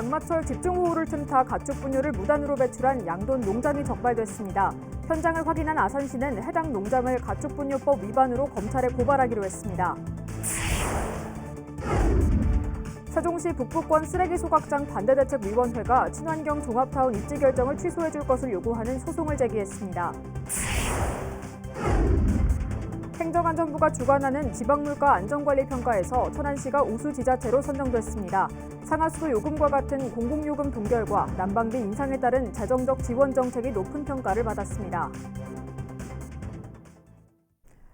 장마철 집중호우를 틈타 가축 분뇨를 무단으로 배출한 양돈 농장이 적발됐습니다. 현장을 확인한 아산시는 해당 농장을 가축분뇨법 위반으로 검찰에 고발하기로 했습니다. 세종시 북부권 쓰레기 소각장 반대대책위원회가 친환경 종합타운 입지 결정을 취소해줄 것을 요구하는 소송을 제기했습니다. 행정안전부가 주관하는 지방물가 안전관리평가에서 천안시가 우수지자체로 선정됐습니다. 상하수도 요금과 같은 공공요금 동결과 난방비 인상에 따른 재정적 지원 정책이 높은 평가를 받았습니다.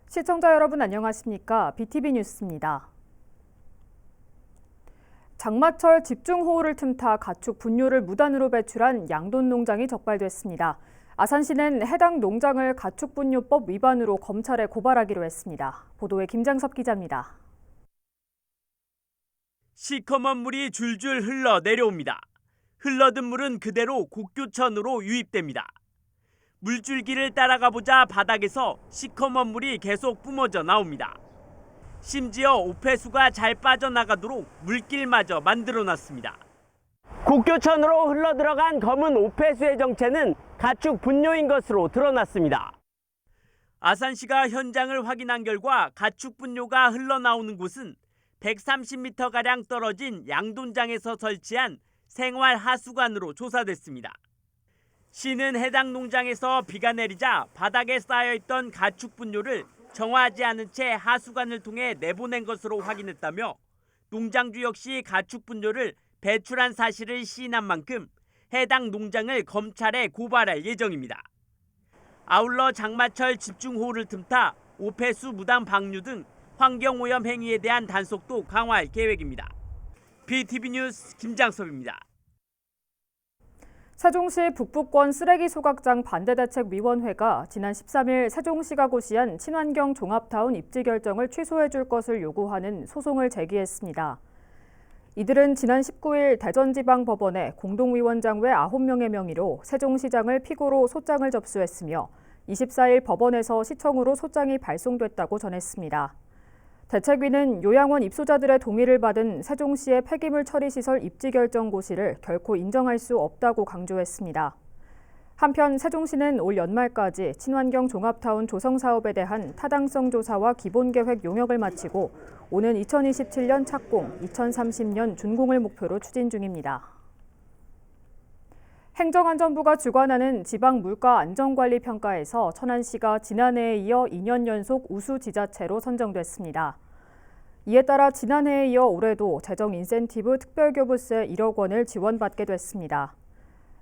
시청자 여러분 안녕하십니까? BTV 뉴스입니다. 장마철 집중호우를 틈타 가축 분뇨를 무단으로 배출한 양돈 농장이 적발됐습니다. 아산시는 해당 농장을 가축분뇨법 위반으로 검찰에 고발하기로 했습니다. 보도에 김장섭 기자입니다. 시커먼 물이 줄줄 흘러 내려옵니다. 흘러든 물은 그대로 곡교천으로 유입됩니다. 물줄기를 따라가 보자 바닥에서 시커먼 물이 계속 뿜어져 나옵니다. 심지어 오폐수가 잘 빠져나가도록 물길마저 만들어놨습니다. 곡교천으로 흘러들어간 검은 오폐수의 정체는 가축 분뇨인 것으로 드러났습니다. 아산시가 현장을 확인한 결과 가축 분뇨가 흘러나오는 곳은 130m가량 떨어진 양돈장에서 설치한 생활 하수관으로 조사됐습니다. 시는 해당 농장에서 비가 내리자 바닥에 쌓여있던 가축 분뇨를 정화하지 않은 채 하수관을 통해 내보낸 것으로 확인했다며 농장주 역시 가축 분뇨를 배출한 사실을 시인한 만큼 해당 농장을 검찰에 고발할 예정입니다. 아울러 장마철 집중호우를 틈타 오폐수 무단 방류 등 환경오염 행위에 대한 단속도 강화할 계획입니다. BTV 뉴스 김장섭입니다. 세종시 북부권 쓰레기 소각장 반대대책위원회가 지난 13일 세종시가 고시한 친환경 종합타운 입지 결정을 취소해줄 것을 요구하는 소송을 제기했습니다. 이들은 지난 19일 대전지방법원에 공동위원장 외 9명의 명의로 세종시장을 피고로 소장을 접수했으며 24일 법원에서 시청으로 소장이 발송됐다고 전했습니다. 대책위는 요양원 입소자들의 동의를 받은 세종시의 폐기물 처리시설 입지 결정 고시를 결코 인정할 수 없다고 강조했습니다. 한편 세종시는 올 연말까지 친환경 종합타운 조성 사업에 대한 타당성 조사와 기본계획 용역을 마치고 오는 2027년 착공, 2030년 준공을 목표로 추진 중입니다. 행정안전부가 주관하는 지방물가안전관리평가에서 천안시가 지난해에 이어 2년 연속 우수지자체로 선정됐습니다. 이에 따라 지난해에 이어 올해도 재정 인센티브 특별교부세 1억 원을 지원받게 됐습니다.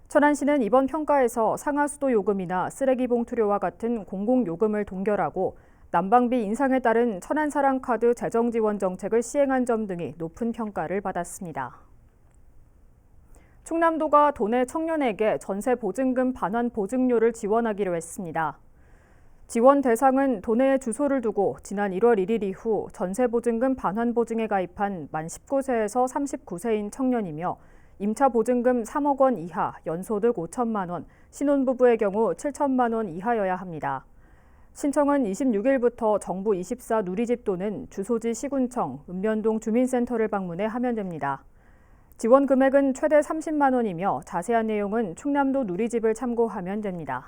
천안시는 이번 평가에서 상하수도 요금이나 쓰레기 봉투료와 같은 공공요금을 동결하고 난방비 인상에 따른 천안사랑카드 재정 지원 정책을 시행한 점 등이 높은 평가를 받았습니다. 충남도가 도내 청년에게 전세 보증금 반환 보증료를 지원하기로 했습니다. 지원 대상은 도내에 주소를 두고 지난 1월 1일 이후 전세 보증금 반환 보증에 가입한 만 19세에서 39세인 청년이며 임차 보증금 3억 원 이하, 연소득 5천만 원, 신혼부부의 경우 7천만 원 이하여야 합니다. 신청은 26일부터 정부 24 누리집 또는 주소지 시군청, 읍면동 주민센터를 방문해 하면 됩니다. 지원 금액은 최대 30만 원이며 자세한 내용은 충남도 누리집을 참고하면 됩니다.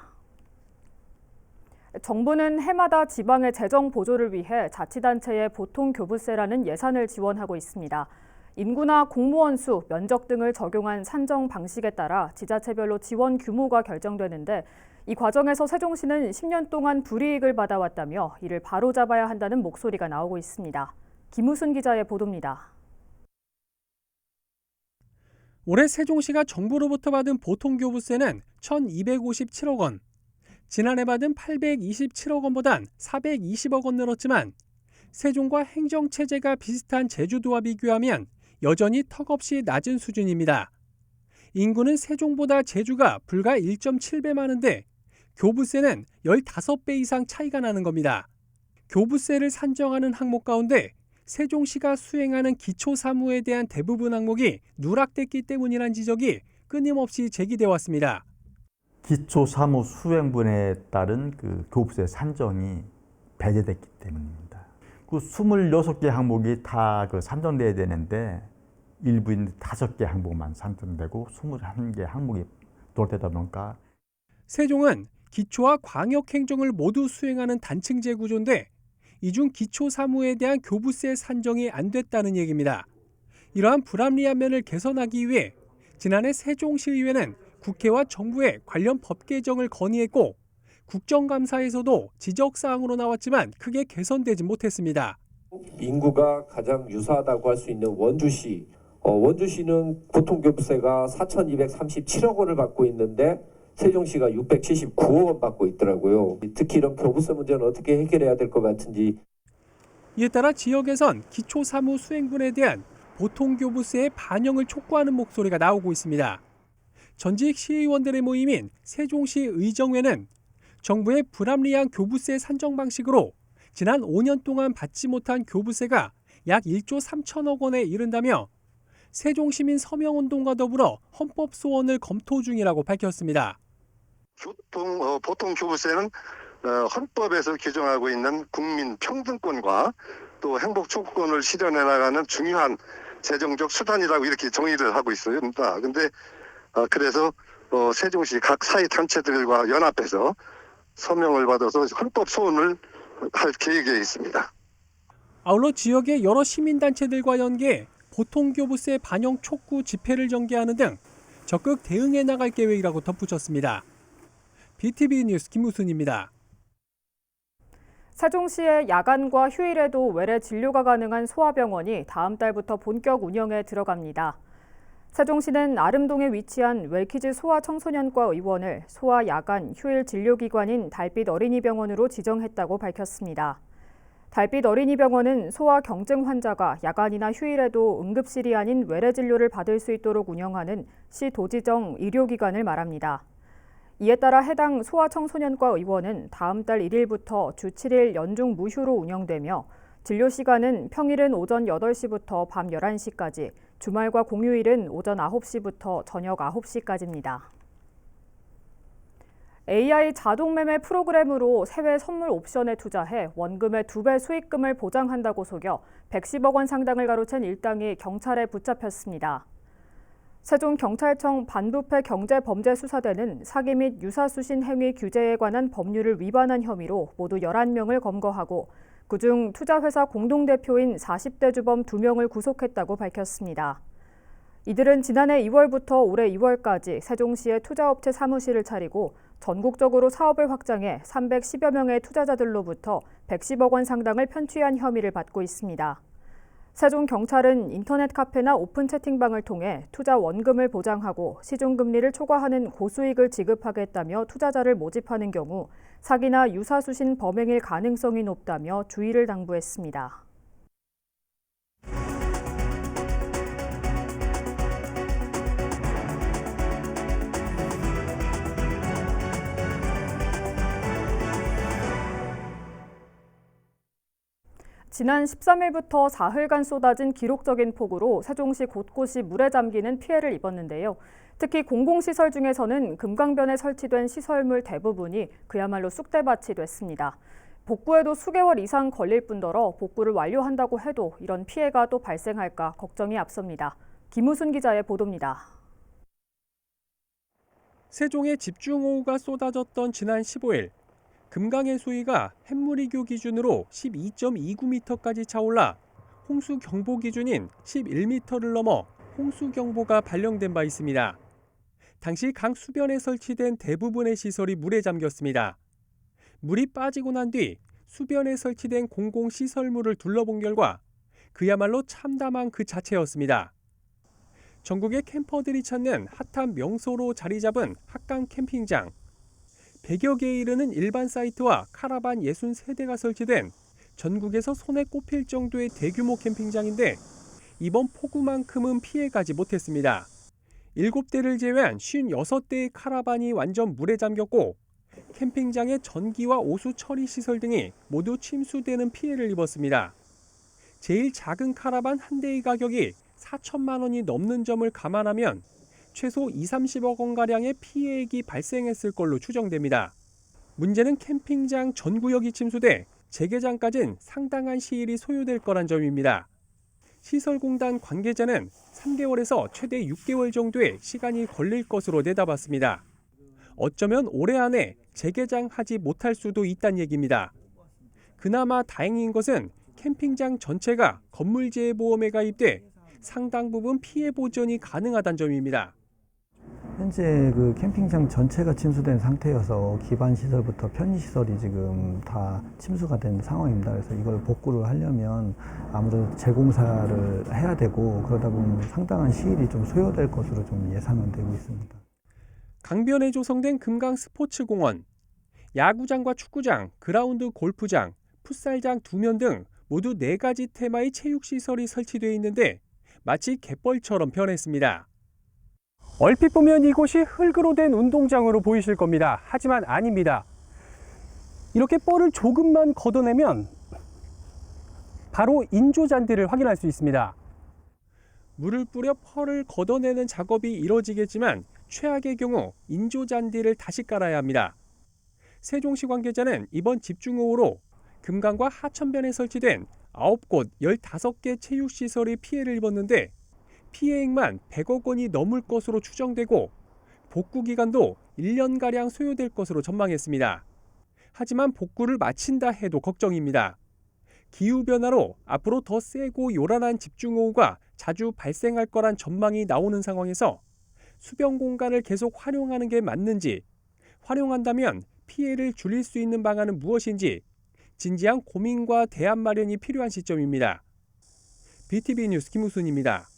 정부는 해마다 지방의 재정 보조를 위해 자치단체에 보통교부세라는 예산을 지원하고 있습니다. 인구나 공무원 수, 면적 등을 적용한 산정 방식에 따라 지자체별로 지원 규모가 결정되는데 이 과정에서 세종시는 10년 동안 불이익을 받아왔다며 이를 바로잡아야 한다는 목소리가 나오고 있습니다. 김우순 기자의 보도입니다. 올해 세종시가 정부로부터 받은 보통교부세는 1,257억 원, 지난해 받은 827억 원보단 420억 원 늘었지만 세종과 행정체제가 비슷한 제주도와 비교하면 여전히 턱없이 낮은 수준입니다. 인구는 세종보다 제주가 불과 1.7배 많은데 교부세는 15배 이상 차이가 나는 겁니다. 교부세를 산정하는 항목 가운데 세종시가 수행하는 기초사무에 대한 대부분 항목이 누락됐기 때문이라는 지적이 끊임없이 제기되어 왔습니다. 기초사무 수행분에 따른 교부세 산정이 배제됐기 때문입니다. 그 26개 항목이 다 산정돼야 되는데 일부 있는 5개 항목만 상정되고 21개 항목이 도달되다 보니까 세종은 기초와 광역 행정을 모두 수행하는 단층제 구조인데 이 중 기초 사무에 대한 교부세 산정이 안 됐다는 얘기입니다. 이러한 불합리한 면을 개선하기 위해 지난해 세종시의회는 국회와 정부에 관련 법 개정을 건의했고 국정감사에서도 지적사항으로 나왔지만 크게 개선되지 못했습니다. 인구가 가장 유사하다고 할 수 있는 원주시. 원주시는 보통교부세가 4,237억 원을 받고 있는데 세종시가 679억 원 받고 있더라고요. 특히 이런 교부세 문제는 어떻게 해결해야 될 것 같은지. 이에 따라 지역에선 기초사무 수행분에 대한 보통교부세의 반영을 촉구하는 목소리가 나오고 있습니다. 전직 시의원들의 모임인 세종시 의정회는 정부의 불합리한 교부세 산정 방식으로 지난 5년 동안 받지 못한 교부세가 약 1조 3천억 원에 이른다며 세종시민 서명운동과 더불어 헌법 소원을 검토 중이라고 밝혔습니다. 보통 교부세는 헌법에서 규정하고 있는 국민 평등권과 또 행복 촉구권을 실현해 나가는 중요한 재정적 수단이라고 이렇게 정의를 하고 있습니다. 근데 그래서 세종시 각 사회 단체들과 연합해서 서명을 받아서 헌법 소원을 할 계획에 있습니다. 아울러 지역의 여러 시민단체들과 연계해 보통교부세 반영 촉구 집회를 전개하는 등 적극 대응해 나갈 계획이라고 덧붙였습니다. BTV 뉴스 김우순입니다. 세종시의 야간과 휴일에도 외래 진료가 가능한 소아병원이 다음 달부터 본격 운영에 들어갑니다. 세종시는 아름동에 위치한 웰키즈 소아청소년과 의원을 소아 야간 휴일 진료기관인 달빛 어린이병원으로 지정했다고 밝혔습니다. 달빛 어린이병원은 소아 경증 환자가 야간이나 휴일에도 응급실이 아닌 외래 진료를 받을 수 있도록 운영하는 시 도지정 의료기관을 말합니다. 이에 따라 해당 소아청소년과 의원은 다음 달 1일부터 주 7일 연중 무휴로 운영되며 진료 시간은 평일은 오전 8시부터 밤 11시까지, 주말과 공휴일은 오전 9시부터 저녁 9시까지입니다. AI 자동 매매 프로그램으로 세외 선물 옵션에 투자해 원금의 2배 수익금을 보장한다고 속여 110억 원 상당을 가로챈 일당이 경찰에 붙잡혔습니다. 세종경찰청 반부패 경제범죄수사대는 사기 및 유사수신 행위 규제에 관한 법률을 위반한 혐의로 모두 11명을 검거하고 그중 투자회사 공동대표인 40대 주범 2명을 구속했다고 밝혔습니다. 이들은 지난해 2월부터 올해 2월까지 세종시의 투자업체 사무실을 차리고 전국적으로 사업을 확장해 310여 명의 투자자들로부터 110억 원 상당을 편취한 혐의를 받고 있습니다. 세종경찰은 인터넷 카페나 오픈 채팅방을 통해 투자 원금을 보장하고 시중금리를 초과하는 고수익을 지급하겠다며 투자자를 모집하는 경우 사기나 유사수신 범행일 가능성이 높다며 주의를 당부했습니다. 지난 13일부터 사흘간 쏟아진 기록적인 폭우로 세종시 곳곳이 물에 잠기는 피해를 입었는데요. 특히 공공시설 중에서는 금강변에 설치된 시설물 대부분이 그야말로 쑥대밭이 됐습니다. 복구에도 수개월 이상 걸릴 뿐더러 복구를 완료한다고 해도 이런 피해가 또 발생할까 걱정이 앞섭니다. 김우순 기자의 보도입니다. 세종에 집중호우가 쏟아졌던 지난 15일, 금강의 수위가 햇물이교 기준으로 12.29m까지 차올라 홍수경보 기준인 11m를 넘어 홍수경보가 발령된 바 있습니다. 당시 강 수변에 설치된 대부분의 시설이 물에 잠겼습니다. 물이 빠지고 난 뒤 수변에 설치된 공공시설물을 둘러본 결과 그야말로 참담한 그 자체였습니다. 전국의 캠퍼들이 찾는 핫한 명소로 자리 잡은 합강 캠핑장. 100여 개에 이르는 일반 사이트와 카라반 63대가 설치된 전국에서 손에 꼽힐 정도의 대규모 캠핑장인데 이번 폭우만큼은 피해가지 못했습니다. 7대를 제외한 56대의 카라반이 완전 물에 잠겼고 캠핑장의 전기와 오수 처리 시설 등이 모두 침수되는 피해를 입었습니다. 제일 작은 카라반 한 대의 가격이 4천만 원이 넘는 점을 감안하면 최소 20-30억 원가량의 피해액이 발생했을 걸로 추정됩니다. 문제는 캠핑장 전 구역이 침수돼 재개장까지는 상당한 시일이 소요될 거란 점입니다. 시설공단 관계자는 3개월에서 최대 6개월 정도의 시간이 걸릴 것으로 내다봤습니다. 어쩌면 올해 안에 재개장하지 못할 수도 있다는 얘기입니다. 그나마 다행인 것은 캠핑장 전체가 건물재해보험에 가입돼 상당 부분 피해 보전이 가능하다는 점입니다. 현재 그 캠핑장 전체가 침수된 상태여서 기반 시설부터 편의 시설이 지금 다 침수가 된 상황입니다. 그래서 이걸 복구를 하려면 아무래도 재공사를 해야 되고 그러다 보면 상당한 시일이 좀 소요될 것으로 좀 예상은 되고 있습니다. 강변에 조성된 금강 스포츠공원, 야구장과 축구장, 그라운드 골프장, 풋살장 2면 등 모두 4가지 테마의 체육시설이 설치되어 있는데 마치 갯벌처럼 변했습니다. 얼핏 보면 이곳이 흙으로 된 운동장으로 보이실 겁니다. 하지만 아닙니다. 이렇게 뻘을 조금만 걷어내면 바로 인조잔디를 확인할 수 있습니다. 물을 뿌려 펄을 걷어내는 작업이 이뤄지겠지만 최악의 경우 인조잔디를 다시 깔아야 합니다. 세종시 관계자는 이번 집중호우로 금강과 하천변에 설치된 9곳 15개 체육시설이 피해를 입었는데 피해액만 100억 원이 넘을 것으로 추정되고 복구 기간도 1년가량 소요될 것으로 전망했습니다. 하지만 복구를 마친다 해도 걱정입니다. 기후변화로 앞으로 더 세고 요란한 집중호우가 자주 발생할 거란 전망이 나오는 상황에서 수변 공간을 계속 활용하는 게 맞는지, 활용한다면 피해를 줄일 수 있는 방안은 무엇인지 진지한 고민과 대안 마련이 필요한 시점입니다. BTV 뉴스 김우순입니다.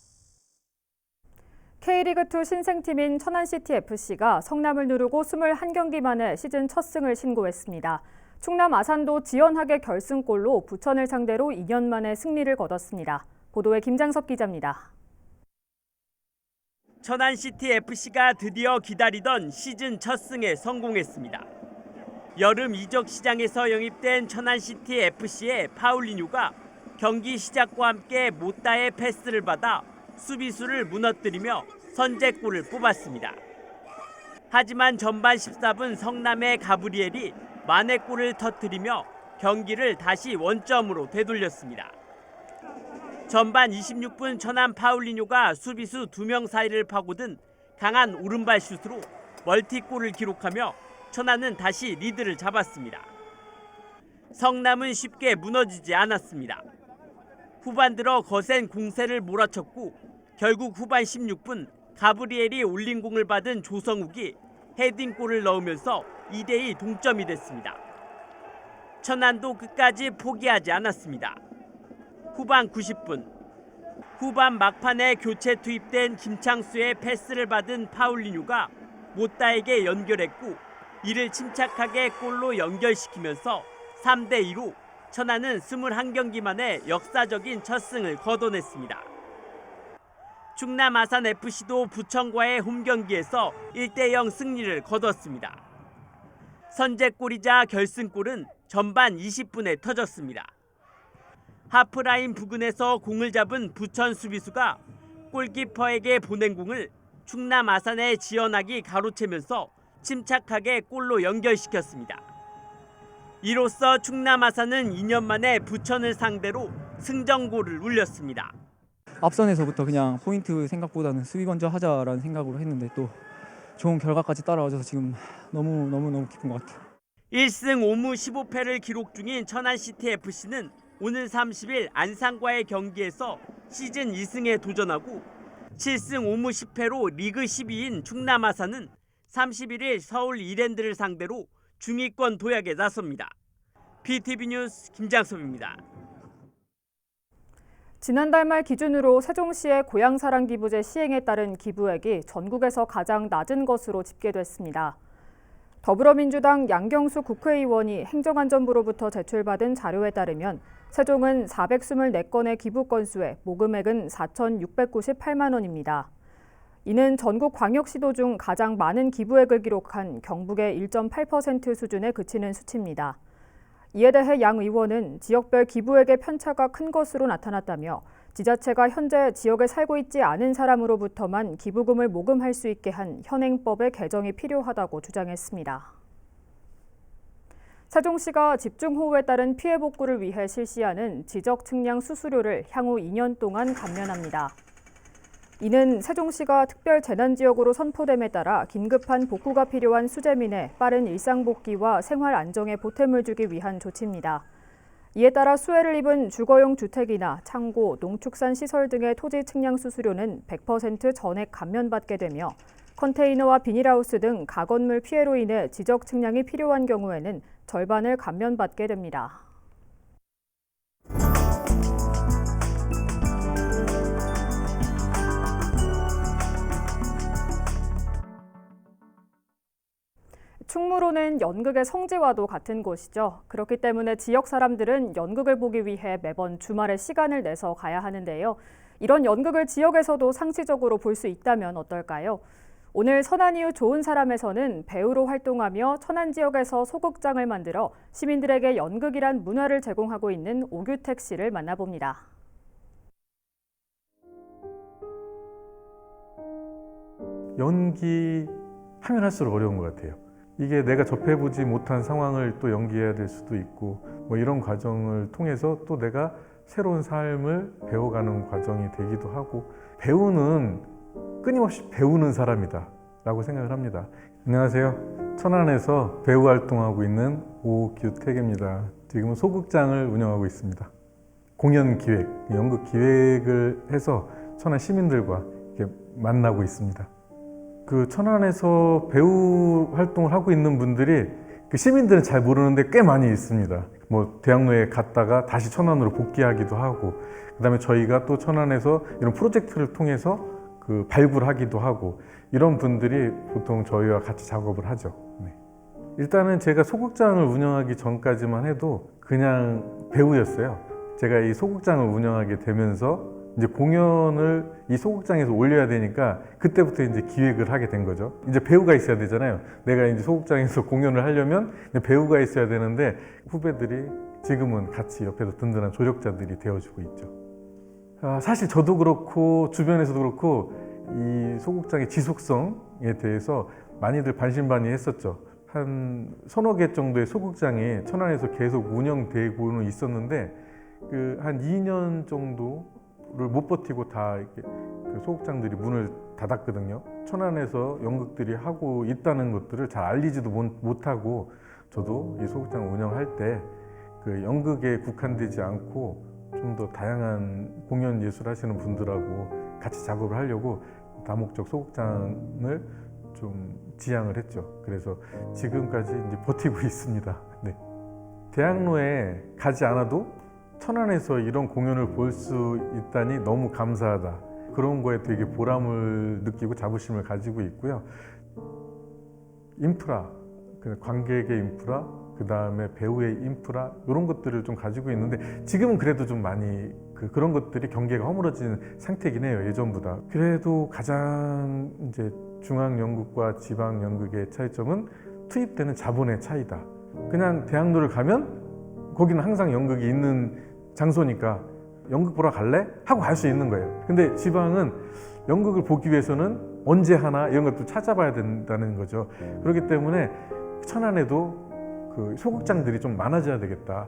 K리그2 신생팀인 천안시티FC가 성남을 누르고 21경기 만에 시즌 첫 승을 신고했습니다. 충남 아산도 지연하게 결승골로 부천을 상대로 2년 만에 승리를 거뒀습니다. 보도에 김장섭 기자입니다. 천안시티FC가 드디어 기다리던 시즌 첫 승에 성공했습니다. 여름 이적 시장에서 영입된 천안시티FC의 파울리뉴가 경기 시작과 함께 못다의 패스를 받아 수비수를 무너뜨리며 선제골을 뽑았습니다. 하지만 전반 14분 성남의 가브리엘이 만회골을 터뜨리며 경기를 다시 원점으로 되돌렸습니다. 전반 26분 천안 파울리뉴가 수비수 2명 사이를 파고든 강한 오른발 슛으로 멀티골을 기록하며 천안은 다시 리드를 잡았습니다. 성남은 쉽게 무너지지 않았습니다. 후반 들어 거센 공세를 몰아쳤고 결국 후반 16분 가브리엘이 올린 공을 받은 조성욱이 헤딩골을 넣으면서 2대2 동점이 됐습니다. 천안도 끝까지 포기하지 않았습니다. 후반 90분 후반 막판에 교체 투입된 김창수의 패스를 받은 파울리뉴가 못다에게 연결했고 이를 침착하게 골로 연결시키면서 3대2로 천안은 21경기 만에 역사적인 첫 승을 거둬냈습니다. 충남 아산FC도 부천과의 홈경기에서 1대0 승리를 거뒀습니다. 선제골이자 결승골은 전반 20분에 터졌습니다. 하프라인 부근에서 공을 잡은 부천 수비수가 골키퍼에게 보낸 공을 충남 아산의 지연학이 가로채면서 침착하게 골로 연결시켰습니다. 이로써 충남 아산은 2년 만에 부천을 상대로 승전골을 울렸습니다. 앞선에서부터 그냥 포인트 생각보다는 수비 먼저 하자라는 생각으로 했는데 또 좋은 결과까지 따라와줘서 지금 너무 기쁜 것 같아요. 1승 5무 15패를 기록 중인 천안시티FC는 오늘 30일 안산과의 경기에서 시즌 2승에 도전하고 7승 5무 10패로 리그 12인 충남 아산은 31일 서울 이랜드를 상대로 중위권 도약에 나섭니다. BTV 뉴스 김장섭입니다. 지난달 말 기준으로 세종시의 고향사랑기부제 시행에 따른 기부액이 전국에서 가장 낮은 것으로 집계됐습니다. 더불어민주당 양경수 국회의원이 행정안전부로부터 제출받은 자료에 따르면 세종은 424건의 기부 건수에 모금액은 4,698만 원입니다. 이는 전국 광역시도 중 가장 많은 기부액을 기록한 경북의 1.8% 수준에 그치는 수치입니다. 이에 대해 양 의원은 지역별 기부액의 편차가 큰 것으로 나타났다며 지자체가 현재 지역에 살고 있지 않은 사람으로부터만 기부금을 모금할 수 있게 한 현행법의 개정이 필요하다고 주장했습니다. 세종시가 집중호우에 따른 피해 복구를 위해 실시하는 지적 측량 수수료를 향후 2년 동안 감면합니다. 이는 세종시가 특별 재난지역으로 선포됨에 따라 긴급한 복구가 필요한 수재민의 빠른 일상 복귀와 생활 안정에 보탬을 주기 위한 조치입니다. 이에 따라 수해를 입은 주거용 주택이나 창고, 농축산 시설 등의 토지 측량 수수료는 100% 전액 감면받게 되며 컨테이너와 비닐하우스 등 가건물 피해로 인해 지적 측량이 필요한 경우에는 절반을 감면받게 됩니다. 충무로는 연극의 성지와도 같은 곳이죠. 그렇기 때문에 지역 사람들은 연극을 보기 위해 매번 주말에 시간을 내서 가야 하는데요. 이런 연극을 지역에서도 상시적으로 볼 수 있다면 어떨까요? 오늘 선안 이후 좋은 사람에서는 배우로 활동하며 천안 지역에서 소극장을 만들어 시민들에게 연극이란 문화를 제공하고 있는 오규택 씨를 만나봅니다. 연기 하면 할수록 어려운 것 같아요. 이게 내가 접해보지 못한 상황을 또 연기해야 될 수도 있고 뭐 이런 과정을 통해서 또 내가 새로운 삶을 배워가는 과정이 되기도 하고 배우는 끊임없이 배우는 사람이다 라고 생각을 합니다. 안녕하세요. 천안에서 배우 활동하고 있는 오규택입니다. 지금은 소극장을 운영하고 있습니다. 공연 기획, 연극 기획을 해서 천안 시민들과 이렇게 만나고 있습니다. 그 천안에서 배우 활동을 하고 있는 분들이 그 시민들은 잘 모르는데 꽤 많이 있습니다. 뭐 대학로에 갔다가 다시 천안으로 복귀하기도 하고 그다음에 저희가 또 천안에서 이런 프로젝트를 통해서 그 발굴하기도 하고 이런 분들이 보통 저희와 같이 작업을 하죠. 네. 일단은 제가 소극장을 운영하기 전까지만 해도 그냥 배우였어요. 제가 이 소극장을 운영하게 되면서 이제 공연을 이 소극장에서 올려야 되니까 그때부터 이제 기획을 하게 된 거죠. 이제 배우가 있어야 되잖아요. 내가 이제 소극장에서 공연을 하려면 배우가 있어야 되는데 후배들이 지금은 같이 옆에서 든든한 조력자들이 되어주고 있죠. 사실 저도 그렇고 주변에서도 그렇고 이 소극장의 지속성에 대해서 많이들 반신반의했었죠. 한 서너 개 정도의 소극장이 천안에서 계속 운영되고는 있었는데 그 한 2년 정도를 못 버티고 다 이렇게 그 소극장들이 문을 닫았거든요. 천안에서 연극들이 하고 있다는 것들을 잘 알리지도 못하고 저도 이 소극장을 운영할 때 그 연극에 국한되지 않고 좀 더 다양한 공연 예술 하시는 분들하고 같이 작업을 하려고 다목적 소극장을 좀 지향을 했죠. 그래서 지금까지 이제 버티고 있습니다. 네. 대학로에 가지 않아도 천안에서 이런 공연을 볼 수 있다니 너무 감사하다. 그런 거에 되게 보람을 느끼고 자부심을 가지고 있고요. 인프라, 관객의 인프라, 그 다음에 배우의 인프라 이런 것들을 좀 가지고 있는데 지금은 그래도 좀 많이 그런 것들이 경계가 허물어진 상태이긴 해요. 예전보다. 그래도 가장 이제 중앙 연극과 지방 연극의 차이점은 투입되는 자본의 차이다. 그냥 대학로를 가면 거기는 항상 연극이 있는 장소니까 연극 보러 갈래? 하고 갈 수 있는 거예요. 근데 지방은 연극을 보기 위해서는 언제 하나 이런 것도 찾아봐야 된다는 거죠. 그렇기 때문에 천안에도 그 소극장들이 좀 많아져야 되겠다.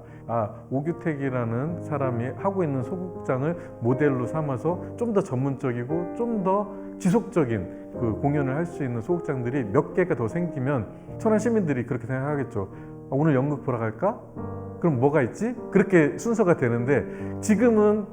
오규택이라는 사람이 하고 있는 소극장을 모델로 삼아서 좀 더 전문적이고 좀 더 지속적인 그 공연을 할 수 있는 소극장들이 몇 개가 더 생기면 천안 시민들이 그렇게 생각하겠죠. 오늘 연극 보러 갈까? 그럼 뭐가 있지? 그렇게 순서가 되는데 지금은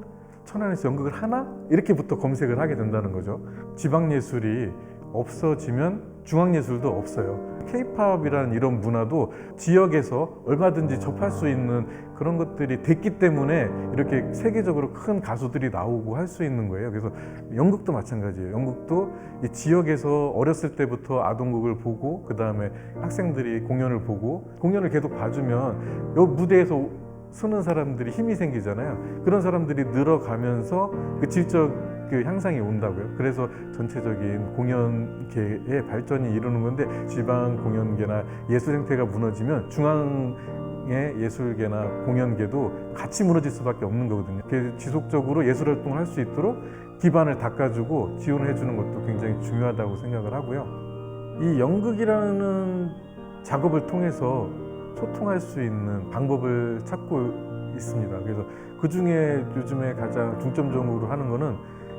천안에서 연극을 하나? 이렇게부터 검색을 하게 된다는 거죠. 지방예술이 없어지면 중앙예술도 없어요. K-팝이라는 이런 문화도 지역에서 얼마든지 접할 수 있는 그런 것들이 됐기 때문에 이렇게 세계적으로 큰 가수들이 나오고 할 수 있는 거예요. 그래서 연극도 마찬가지예요. 연극도 이 지역에서 어렸을 때부터 아동극을 보고 그 다음에 학생들이 공연을 보고 공연을 계속 봐주면 이 무대에서 서는 사람들이 힘이 생기잖아요. 그런 사람들이 늘어가면서 그 질적 그 향상이 온다고요. 그래서 전체적인 공연계의 발전이 이루는 건데 지방 공연계나 예술 생태가 무너지면 중앙의 예술계나 공연계도 같이 무너질 수밖에 없는 거거든요. 지속적으로 예술 활동을 할 수 있도록 기반을 닦아주고 지원을 해주는 것도 굉장히 중요하다고 생각을 하고요. 이 연극이라는 작업을 통해서 소통할 수 있는 방법을 찾고 있습니다. 그래서 그 중에 요즘에 가장 중점적으로 하는 거는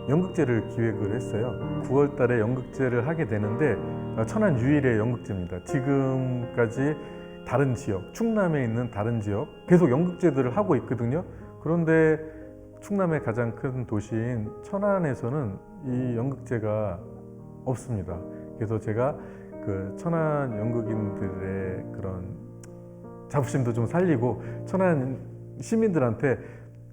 연극제를 기획을 했어요. 9월 달에 연극제를 하게 되는데 천안 유일의 연극제입니다. 지금까지 다른 지역, 충남에 있는 다른 지역 계속 연극제들을 하고 있거든요. 그런데 충남의 가장 큰 도시인 천안에서는 이 연극제가 없습니다. 그래서 제가 그 천안 연극인들의 그런 자부심도 좀 살리고 천안 시민들한테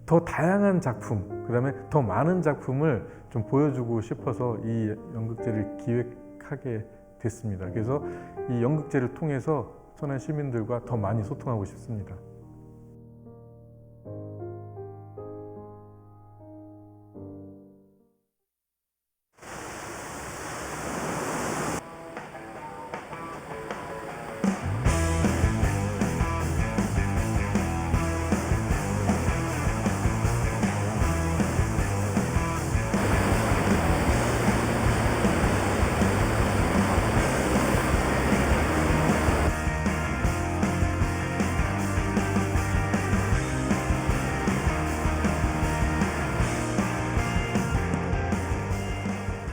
더 다양한 작품, 그다음에 더 많은 작품을 좀 보여주고 싶어서 이 연극제를 기획하게 됐습니다. 그래서 이 연극제를 통해서 천안 시민들과 더 많이 소통하고 싶습니다.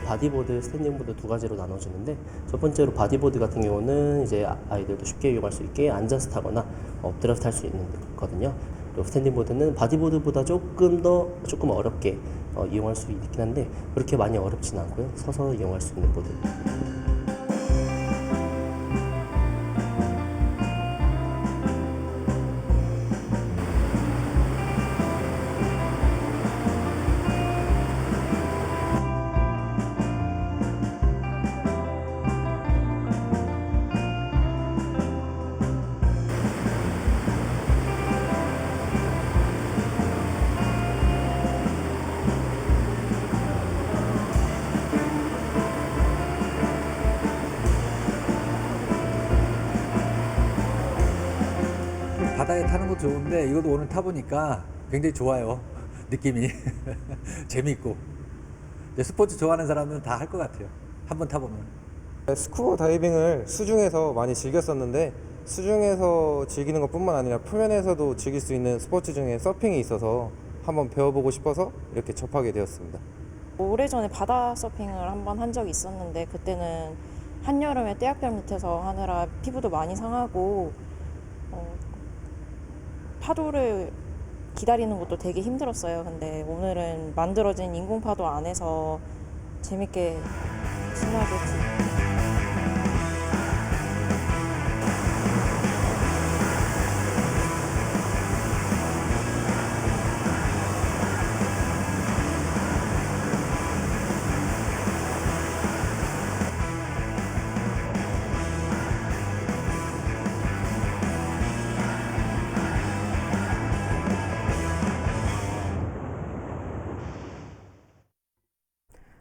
바디보드, 스탠딩보드 두 가지로 나눠지는데 첫 번째로 바디보드 같은 경우는 이제 아이들도 쉽게 이용할 수 있게 앉아서 타거나 엎드려서 탈 수 있는 거거든요. 그리고 스탠딩보드는 바디보드보다 조금 어렵게 이용할 수 있긴 한데 그렇게 많이 어렵진 않고요. 서서 이용할 수 있는 보드. 바다에 타는 것도 좋은데 이것도 오늘 타보니까 굉장히 좋아요. 느낌이 재미있고 스포츠 좋아하는 사람은 다 할 것 같아요. 한번 타보면. 스쿠버 다이빙을 수중에서 많이 즐겼었는데 수중에서 즐기는 것뿐만 아니라 표면에서도 즐길 수 있는 스포츠 중에 서핑이 있어서 한번 배워보고 싶어서 이렇게 접하게 되었습니다. 오래전에 바다 서핑을 한번 한 적이 있었는데 그때는 한여름에 떼약볕 밑에서 하느라 피부도 많이 상하고 파도를 기다리는 것도 되게 힘들었어요. 근데 오늘은 만들어진 인공파도 안에서 재밌게 신나게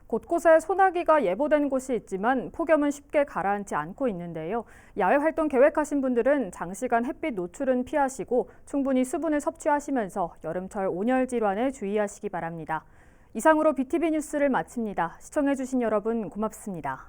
곳곳에 소나기가 예보된 곳이 있지만 폭염은 쉽게 가라앉지 않고 있는데요. 야외 활동 계획하신 분들은 장시간 햇빛 노출은 피하시고 충분히 수분을 섭취하시면서 여름철 온열 질환에 주의하시기 바랍니다. 이상으로 BTV 뉴스를 마칩니다. 시청해주신 여러분 고맙습니다.